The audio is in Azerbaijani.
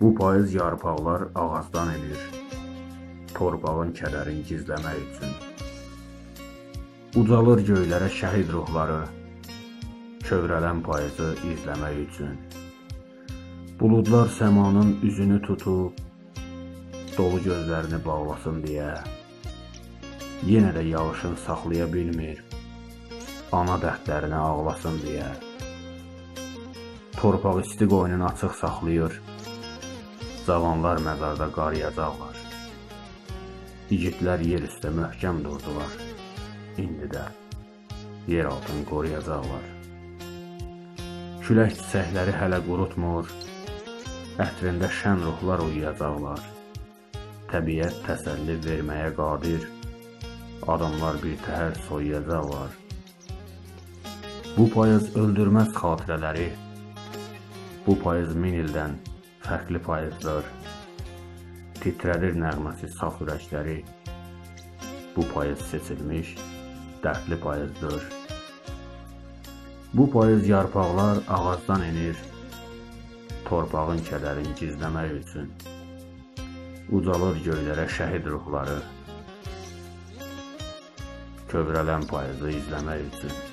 Bu payız yarpaqlar ağacdan enir, torpağın kədərini gizləmək üçün. Ucalır göylərə şəhid ruhları, kövrələn payızı izləmək üçün. Buludlar səmanın üzünü tutub, dolu gözlərini bağlasın deyə, yenə də yağışın saxlaya bilmir, ana dərdlərini ağlasın deyə. Torpaq isti qoynunu açıq saxlayır, cavanlar məzarda qarıyacaqlar. İgidlər yer üstə möhkəm durdular, indi də yer altını qoruyacaqlar. Külək çiçəkləri hələ qurutmur, ətrində şən ruhlar uyuyacaqlar. Təbiət təsəlli verməyə qadir, adamlar bir təhər soyuyacaqlar. Bu payız öldürməz xatirələri, bu payız 1000 ildən fərqli payızdır. Titrədir nəğməsi saf ürəkləri, bu payız seçilmiş, dərdli payızdır. Bu payız yarpaqlar ağacdan enir, torpağın kədərini gizləmək üçün. Ucalır göylərə şəhid ruhları, kövrələn payızı izləmək üçün.